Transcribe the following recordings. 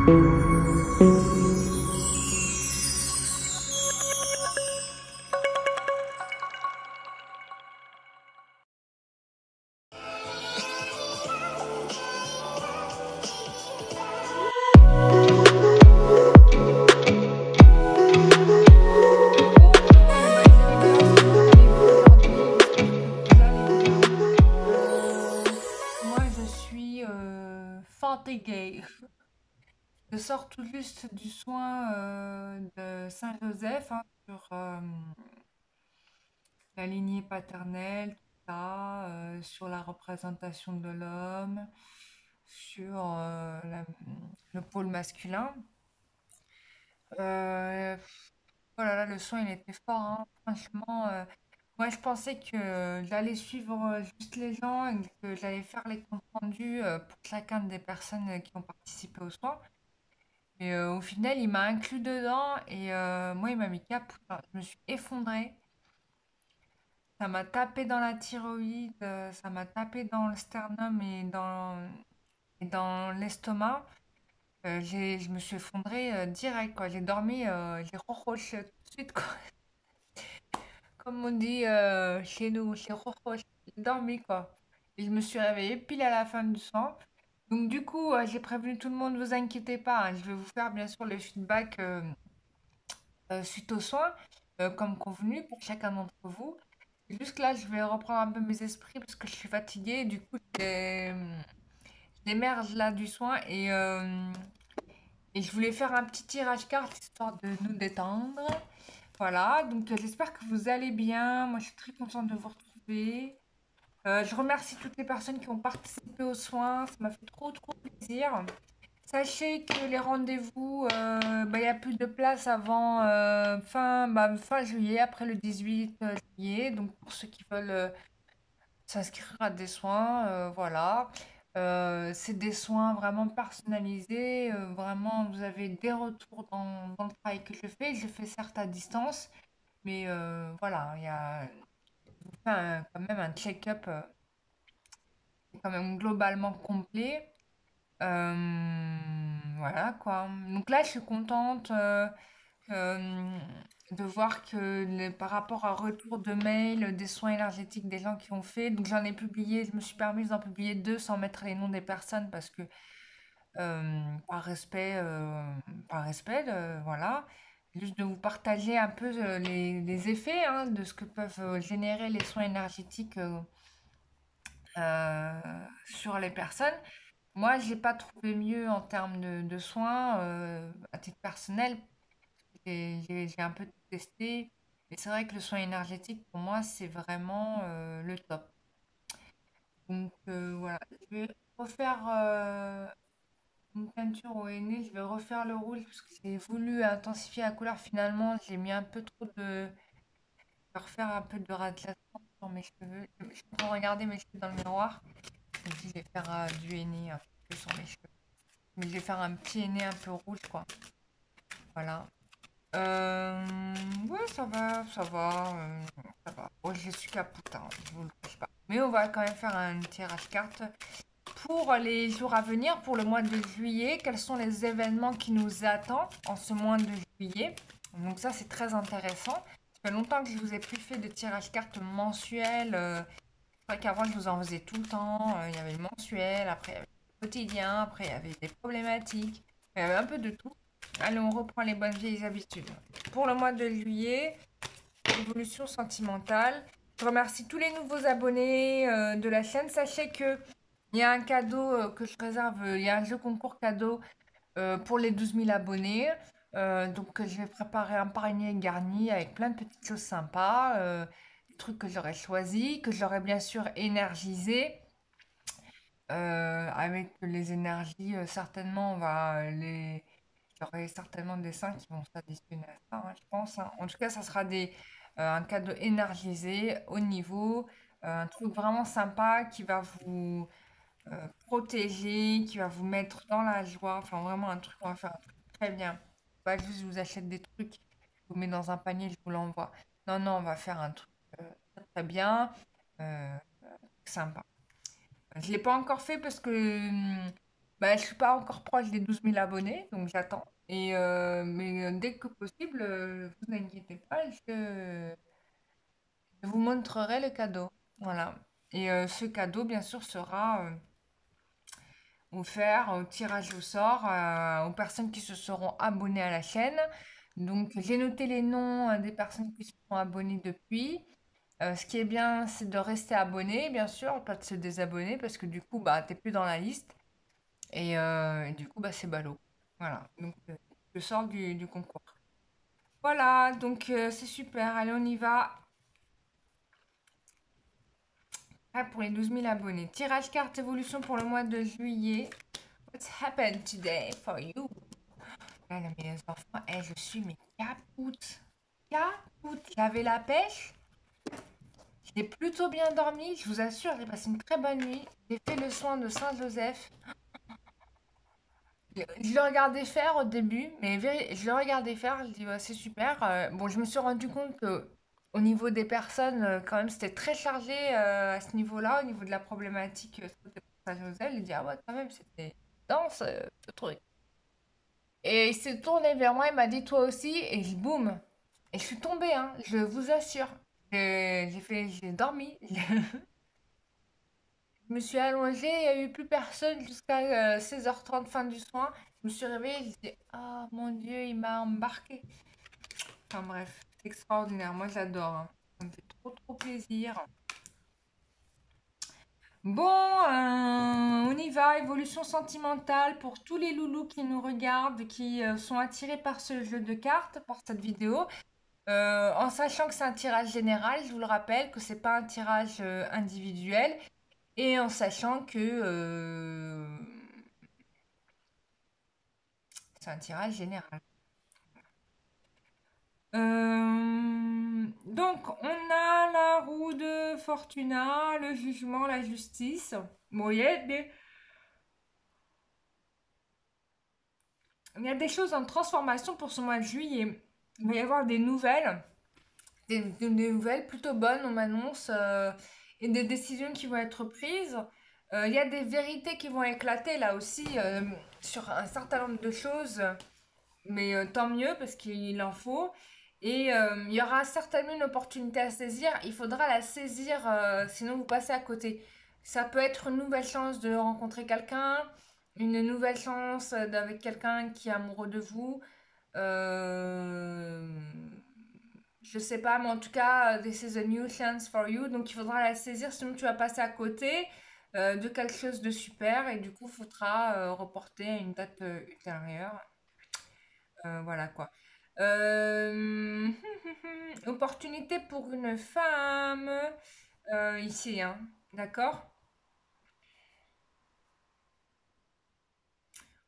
Moi, je suis fatiguée. Je sors tout juste du soin de Saint-Joseph hein, sur la lignée paternelle, tout ça, sur la représentation de l'homme, sur le pôle masculin. Euh, oh là là, le soin, il était fort, hein. Franchement, moi, je pensais que j'allais suivre juste les gens et que j'allais faire les comptes rendus pour chacun des personnes qui ont participé au soin. Et au final, il m'a inclus dedans et moi, il m'a mis cap. Enfin, je me suis effondrée. Ça m'a tapé dans la thyroïde, ça m'a tapé dans le sternum et dans l'estomac. Je me suis effondrée direct, quoi. J'ai dormi, j'ai rochoché tout de suite, quoi. Comme on dit chez nous, j'ai rochoché. J'ai dormi, quoi. Et je me suis réveillée pile à la fin du soin. Donc, du coup, j'ai prévenu tout le monde, vous inquiétez pas, hein, je vais vous faire bien sûr le feedback suite aux soins, comme convenu pour chacun d'entre vous. C'est juste que là, je vais reprendre un peu mes esprits parce que je suis fatiguée. Du coup, j'émerge là du soin et je voulais faire un petit tirage carte histoire de nous détendre. Voilà, donc j'espère que vous allez bien. Moi, je suis très contente de vous retrouver. Je remercie toutes les personnes qui ont participé aux soins. Ça m'a fait trop, trop plaisir. Sachez que les rendez-vous, il n'y a plus de place avant fin juillet, après le 18 juillet. Donc, pour ceux qui veulent s'inscrire à des soins, voilà. C'est des soins vraiment personnalisés. Vraiment, vous avez des retours dans le travail que je fais. Je fais certes à distance, mais voilà, je vous fais quand même un check-up quand même globalement complet. Voilà quoi. Donc là, je suis contente euh, de voir que par rapport à retour de mail, des soins énergétiques des gens qui ont fait, donc j'en ai publié, je me suis permise d'en publier deux sans mettre les noms des personnes parce que par respect, voilà. Juste de vous partager un peu les effets hein, de ce que peuvent générer les soins énergétiques sur les personnes. Moi, j'ai pas trouvé mieux en termes de soins à titre personnel. J'ai un peu tout testé. Et c'est vrai que le soin énergétique, pour moi, c'est vraiment le top. Donc voilà, je vais refaire une teinture au henné. Je vais refaire le rouge parce que j'ai voulu intensifier la couleur. Finalement, j'ai mis un peu trop de... Je vais refaire un peu de radiation sur mes cheveux. Je suis en train de regarder mes cheveux dans le miroir. Je me dis, je vais faire du henné un peu sur mes cheveux. Mais je vais faire un petit henné un peu rouge, quoi. Voilà. Euh, ouais, ça va, ça va, ça va. Oh, je suis capote, hein, je vous le cache pas. Mais on va quand même faire un tirage carte pour les jours à venir, pour le mois de juillet. Quels sont les événements qui nous attendent en ce mois de juillet? Donc ça, c'est très intéressant. Ça fait longtemps que je vous ai plus fait de tirage carte mensuel. C'est vrai qu'avant, je vous en faisais tout le temps. Il y avait le mensuel, après il y avait le quotidien, après il y avait des problématiques. Il y avait un peu de tout. Allez, on reprend les bonnes vieilles habitudes. Pour le mois de juillet, évolution sentimentale. Je remercie tous les nouveaux abonnés de la chaîne. Sachez que il y a un cadeau que je réserve, il y a un jeu concours cadeau pour les 12 000 abonnés. Donc, je vais préparer un panier garni avec plein de petites choses sympas, des trucs que j'aurais choisis, que j'aurais bien sûr énergisé. Avec les énergies, certainement, j'aurai certainement des seins qui vont s'additionner à ça, hein, je pense, hein. En tout cas, ça sera un cadeau énergisé, haut niveau, un truc vraiment sympa qui va vous protéger, qui va vous mettre dans la joie. Enfin, vraiment un truc, on va faire un truc très bien. Pas juste je vous achète des trucs, je vous mets dans un panier, je vous l'envoie. Non, non, on va faire un truc très, très bien, sympa. Je ne l'ai pas encore fait parce que Bah, je suis pas encore proche des 12 000 abonnés, donc j'attends. Mais dès que possible, vous inquiétez pas, je vous montrerai le cadeau. Voilà. Et ce cadeau, bien sûr, sera offert au tirage au sort aux personnes qui se seront abonnées à la chaîne. Donc, j'ai noté les noms des personnes qui se sont abonnées depuis. Ce qui est bien, c'est de rester abonné, bien sûr, pas de se désabonner, parce que du coup, bah, t'es plus dans la liste. Et du coup, bah, c'est ballot. Voilà. Donc, je sors du concours. Voilà, donc c'est super. Allez, on y va. Ah, pour les 12 000 abonnés. Tirage carte évolution pour le mois de juillet. What's happened today for you? Là, là, mes enfants, je suis mais capoute. Capoute. J'avais la pêche. J'ai plutôt bien dormi. Je vous assure, j'ai passé une très bonne nuit. J'ai fait le soin de Saint-Joseph. Je le regardais faire au début, mais je le regardais faire, je dis ouais, c'est super. Bon, je me suis rendu compte que au niveau des personnes, quand même, c'était très chargé à ce niveau-là, au niveau de la problématique Saint-Joseph. Il dit ah ouais, quand même, c'était dense ce truc. Et il s'est tourné vers moi, il m'a dit toi aussi, et boum. Et je suis tombée, hein, je vous assure. J'ai dormi. Je me suis allongée, il n'y a eu plus personne jusqu'à 16h30, fin du soin. Je me suis réveillée, je disais, ah mon Dieu, il m'a embarqué. Enfin bref, c'est extraordinaire, moi j'adore, hein. Ça me fait trop trop plaisir. Bon, on y va, évolution sentimentale pour tous les loulous qui nous regardent, qui sont attirés par ce jeu de cartes, par cette vidéo. En sachant que c'est un tirage général, je vous le rappelle, que c'est pas un tirage individuel. Et en sachant que c'est un tirage général. Donc, on a la roue de Fortuna, le jugement, la justice. Bon, il y a des choses en transformation pour ce mois de juillet. Il va y avoir des nouvelles, des nouvelles plutôt bonnes, on m'annonce, et des décisions qui vont être prises. Il y a des vérités qui vont éclater là aussi sur un certain nombre de choses. Mais tant mieux parce qu'il en faut. Et il y aura certainement une opportunité à saisir. Il faudra la saisir, sinon vous passez à côté. Ça peut être une nouvelle chance de rencontrer quelqu'un, une nouvelle chance d'avec quelqu'un qui est amoureux de vous. Euh, je sais pas, mais en tout cas, this is a new chance for you. Donc il faudra la saisir, sinon tu vas passer à côté de quelque chose de super et du coup, il faudra reporter à une date ultérieure. Voilà quoi. Euh, Opportunité pour une femme ici, hein. D'accord?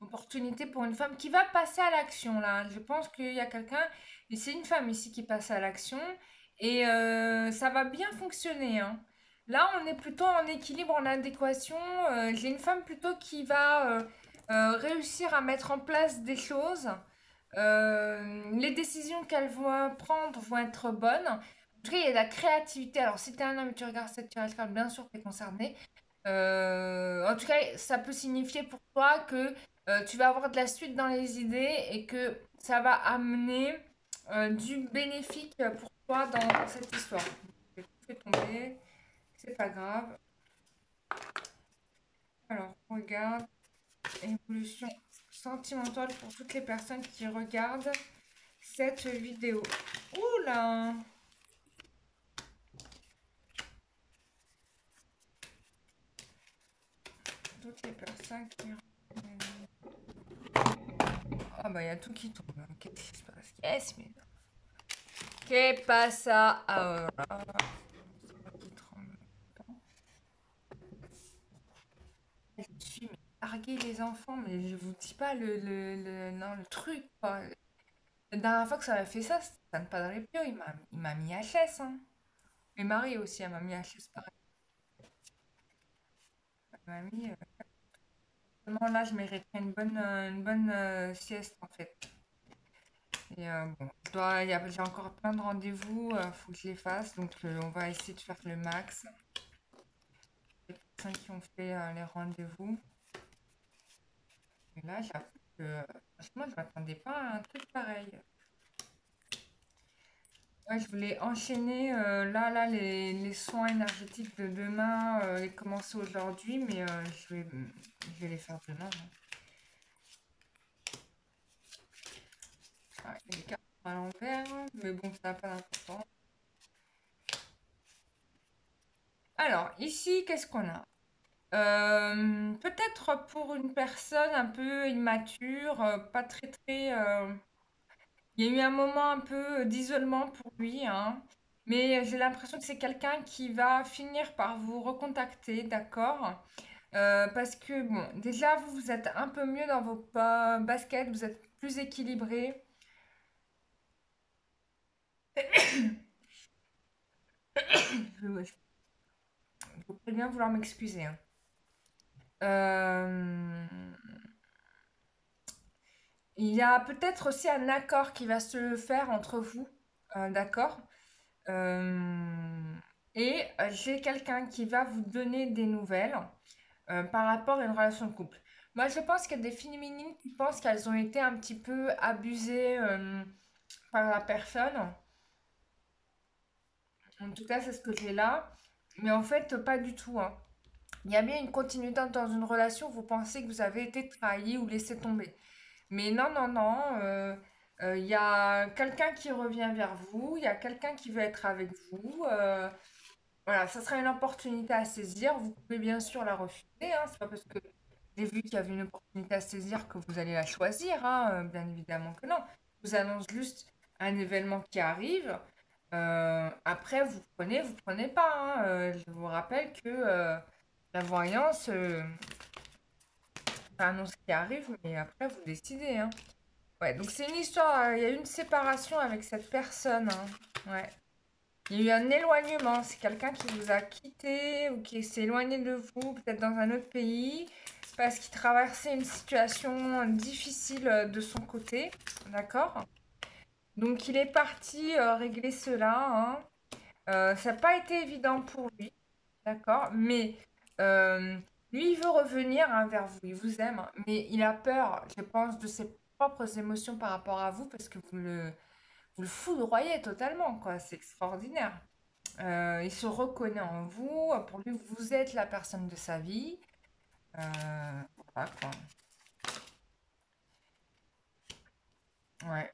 Opportunité pour une femme qui va passer à l'action là. Je pense qu'il y a quelqu'un, et c'est une femme ici qui passe à l'action et ça va bien fonctionner, hein. Là, on est plutôt en équilibre, en adéquation. J'ai une femme plutôt qui va réussir à mettre en place des choses. Les décisions qu'elle va prendre vont être bonnes. En tout cas, il y a de la créativité. Alors, si tu es un homme et tu regardes cette tirage card, bien sûr, tu es concerné. En tout cas, ça peut signifier pour toi que tu vas avoir de la suite dans les idées et que ça va amener du bénéfique pour toi dans cette histoire. Je vais tout fait tomber, c'est pas grave. Alors, on regarde évolution sentimentale pour toutes les personnes qui regardent cette vidéo. Oula! Toutes les personnes qui... Ah bah il y a tout qui tombe. Qu'est-ce qui se passe? Yes, mais... Que pasa ahora? Qui tremble. Je suis mais, larguer les enfants, mais je vous dis pas non, le truc, quoi. La dernière fois que ça m'a fait ça, c'était San Padre Pio, il m'a mis HS, hein. Et Marie aussi, elle m'a mis HS, pareil. Elle m'a mis... Vraiment, là, je mériterais une bonne sieste, en fait. Et bon, j'ai encore plein de rendez-vous, faut que je les fasse, donc on va essayer de faire le max. Les personnes qui ont fait les rendez-vous. Et là, j'avoue que franchement, je m'attendais pas à un truc pareil. Ouais, je voulais enchaîner là les soins énergétiques de demain, les commencer aujourd'hui, mais je vais les faire demain, hein. Ah, il y a des cartes à l'envers, mais bon, ça n'a pas d'importance. Alors, ici, qu'est-ce qu'on a? Peut-être pour une personne un peu immature, pas très très. Il y a eu un moment un peu d'isolement pour lui, hein, mais j'ai l'impression que c'est quelqu'un qui va finir par vous recontacter, d'accord? Parce que, bon, déjà, vous êtes un peu mieux dans vos baskets, vous êtes plus équilibré. Je voudrais bien vouloir m'excuser, hein. Euh, il y a peut-être aussi un accord qui va se faire entre vous, d'accord? Euh, j'ai quelqu'un qui va vous donner des nouvelles par rapport à une relation de couple. Moi, je pense qu'il y a des féminines qui pensent qu'elles ont été un petit peu abusées par la personne. En tout cas, c'est ce que j'ai là. Mais en fait, pas du tout, hein. Il y a bien une continuité dans une relation, vous pensez que vous avez été trahi ou laissé tomber. Mais non, non, non. Il y a quelqu'un qui revient vers vous, il y a quelqu'un qui veut être avec vous. Voilà, ça sera une opportunité à saisir. Vous pouvez bien sûr la refuser, hein. C'est pas parce que j'ai vu qu'il y avait une opportunité à saisir que vous allez la choisir, hein. Bien évidemment que non. Je vous annonce juste un événement qui arrive. Après, vous prenez pas, hein. Je vous rappelle que la voyance, ça annonce ce qui arrive, mais après, vous décidez, hein. Ouais, donc c'est une histoire. Il y a eu une séparation avec cette personne, hein. Ouais. Il y a eu un éloignement. C'est quelqu'un qui vous a quitté ou qui s'est éloigné de vous, peut-être dans un autre pays, parce qu'il traversait une situation difficile de son côté. D'accord? Donc il est parti régler cela, hein. Ça n'a pas été évident pour lui. D'accord? Mais euh, lui, il veut revenir hein, vers vous. Il vous aime, hein, mais il a peur, je pense, de ses propres émotions par rapport à vous parce que vous le foudroyez totalement, quoi. C'est extraordinaire. Il se reconnaît en vous. Pour lui, vous êtes la personne de sa vie. Voilà, quoi. Ouais.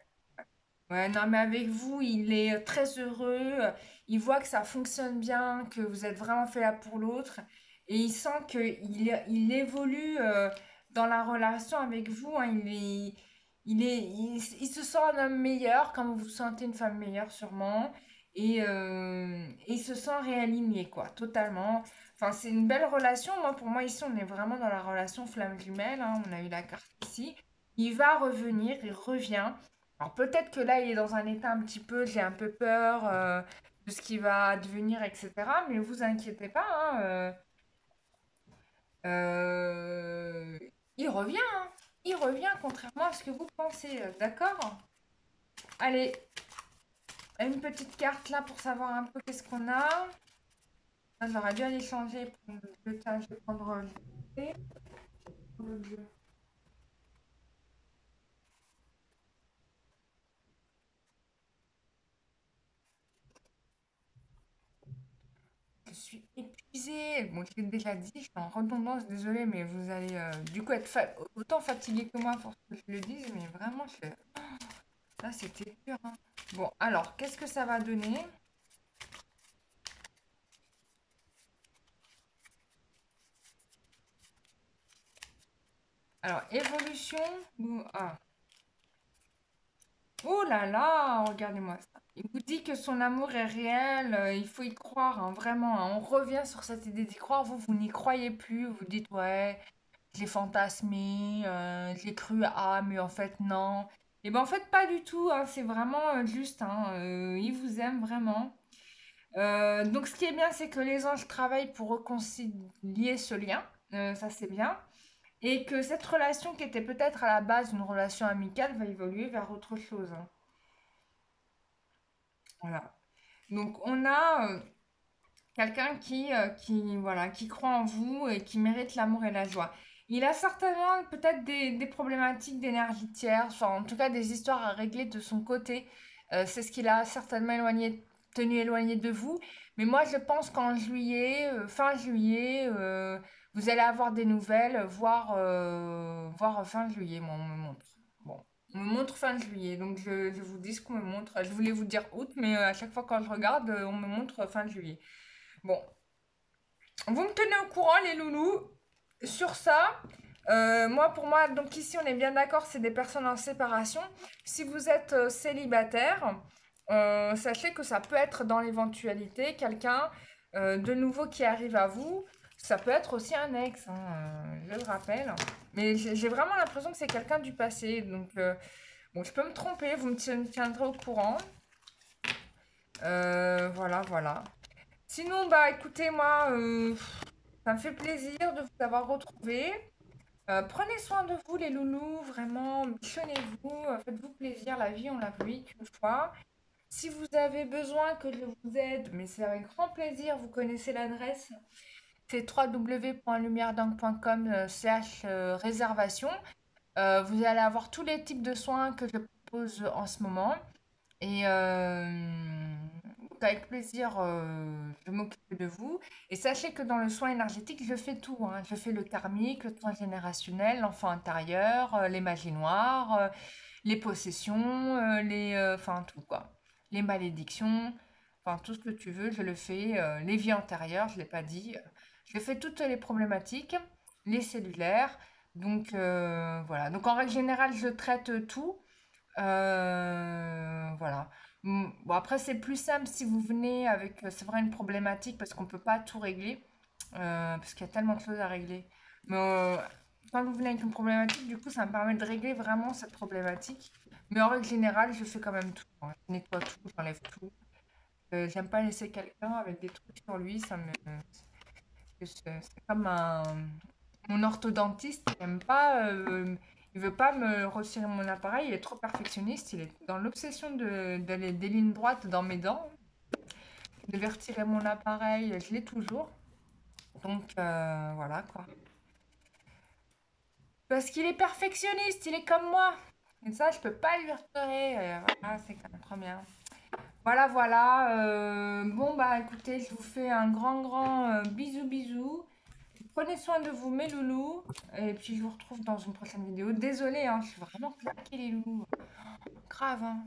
Ouais, non, mais avec vous, il est très heureux. Il voit que ça fonctionne bien, que vous êtes vraiment fait là pour l'autre. Et il sent qu'il évolue dans la relation avec vous, hein. Il se sent un homme meilleur, comme vous vous sentez une femme meilleure, sûrement. Et il se sent réaligné, quoi, totalement. Enfin, c'est une belle relation. Moi, pour moi, ici, on est vraiment dans la relation flamme jumelle, hein. On a eu la carte ici. Il va revenir, il revient. Alors peut-être que là, il est dans un état un petit peu, j'ai un peu peur de ce qui va devenir, etc. Mais vous inquiétez pas, hein, euh, il revient, hein. Il revient contrairement à ce que vous pensez, d'accord? Allez, une petite carte là pour savoir un peu qu'est-ce qu'on a. Ah, j'aurais dû aller changer pour le tas, je vais prendre le bleu. Je suis épuisée. Bon, je l'ai déjà dit, je suis en redondance, désolée, mais vous allez du coup être autant fatigué que moi pour que je le dise, mais vraiment, là, c'était dur, hein. Bon, alors, qu'est-ce que ça va donner? Alors, évolution. Ah. Oh là là, regardez-moi ça. Il vous dit que son amour est réel, il faut y croire, hein, vraiment, hein. On revient sur cette idée d'y croire. Vous n'y croyez plus. Vous dites, ouais, je l'ai fantasmé, je l'ai cru, ah, mais en fait, non. Et ben en fait, pas du tout, hein, c'est vraiment juste, hein, il vous aime vraiment. Donc, ce qui est bien, c'est que les anges travaillent pour réconcilier ce lien, ça c'est bien. Et que cette relation qui était peut-être à la base une relation amicale va évoluer vers autre chose, hein. Voilà. Donc, on a quelqu'un voilà, qui croit en vous et qui mérite l'amour et la joie. Il a certainement peut-être des problématiques d'énergie tierce, enfin, en tout cas des histoires à régler de son côté. C'est ce qu'il a certainement tenu éloigné de vous. Mais moi, je pense qu'en juillet, fin juillet, vous allez avoir des nouvelles, voire fin juillet, moi, on me montre. Bon, on me montre fin juillet, donc je vous dis ce qu'on me montre. Je voulais vous dire août, mais à chaque fois quand je regarde, on me montre fin juillet. Bon, vous me tenez au courant, les loulous, sur ça. Pour moi, donc ici, on est bien d'accord, c'est des personnes en séparation. Si vous êtes célibataire, sachez que ça peut être dans l'éventualité quelqu'un de nouveau qui arrive à vous. Ça peut être aussi un ex, hein, je le rappelle. Mais j'ai vraiment l'impression que c'est quelqu'un du passé. Donc, bon, je peux me tromper, vous me tiendrez au courant. Voilà, voilà. Sinon, bah écoutez, moi, ça me fait plaisir de vous avoir retrouvé. Prenez soin de vous, les loulous, vraiment, bichonnez-vous, faites-vous plaisir, la vie, on l'a vu qu'une fois. Si vous avez besoin que je vous aide, mais c'est avec grand plaisir, vous connaissez l'adresse, c'est www.lumieredangue.com/ch réservation. Vous allez avoir tous les types de soins que je propose en ce moment. Et donc avec plaisir, je m'occupe de vous. Et sachez que dans le soin énergétique, je fais tout, hein. Je fais le karmique, le transgénérationnel, l'enfant intérieur, les magies noires, les possessions, enfin tout quoi. Les malédictions, enfin tout ce que tu veux, je le fais. Les vies antérieures, je ne l'ai pas dit. Je fais toutes les problématiques, les cellulaires. Donc voilà. Donc en règle générale, je traite tout. Voilà. Bon, après, c'est plus simple si vous venez avec, c'est vrai, une problématique parce qu'on peut pas tout régler, parce qu'il y a tellement de choses à régler. Mais quand vous venez avec une problématique, du coup, ça me permet de régler vraiment cette problématique. Mais en règle générale, je fais quand même tout, hein. Je nettoie tout, j'enlève tout. J'aime pas laisser quelqu'un avec des trucs sur lui, c'est comme mon orthodontiste, il aime pas, il veut pas me retirer mon appareil, il est trop perfectionniste, il est dans l'obsession des lignes droites dans mes dents. Il devait retirer mon appareil, je l'ai toujours. Donc voilà quoi. Parce qu'il est perfectionniste, il est comme moi. Et ça, je peux pas lui retirer. Voilà, c'est quand même trop bien. Voilà, voilà. Bon, bah écoutez, je vous fais un grand bisou, bisou. Prenez soin de vous, mes loulous. Et puis, je vous retrouve dans une prochaine vidéo. Désolée, hein, je suis vraiment claquée, les loulous. Grave, hein.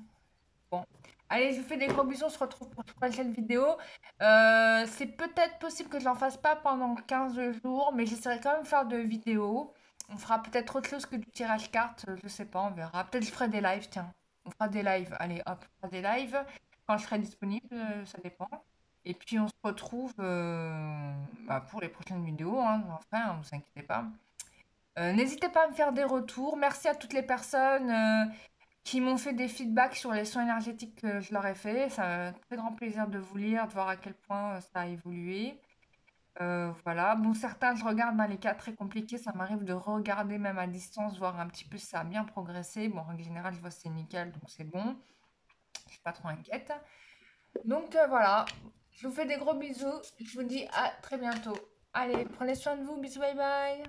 Bon. Allez, je vous fais des gros bisous. On se retrouve pour une prochaine vidéo. C'est peut-être possible que je n'en fasse pas pendant 15 jours, mais j'essaierai quand même de faire de vidéos. On fera peut-être autre chose que du tirage carte. Je sais pas, on verra. Peut-être je ferai des lives, tiens. On fera des lives. Allez, hop, on fera des lives. Quand je serai disponible, ça dépend. Et puis on se retrouve bah, pour les prochaines vidéos, hein, enfin, ne vous inquiétez pas. N'hésitez pas à me faire des retours. Merci à toutes les personnes qui m'ont fait des feedbacks sur les soins énergétiques que je leur ai fait. Ça a un très grand plaisir de vous lire, de voir à quel point ça a évolué. Voilà. Bon, certains, je regarde dans les cas très compliqués. Ça m'arrive de regarder même à distance, voir un petit peu si ça a bien progressé. Bon, en général, je vois que c'est nickel, donc c'est bon. Je suis pas trop inquiète. Donc voilà, je vous fais des gros bisous. Je vous dis à très bientôt. Allez, prenez soin de vous. Bisous, bye bye.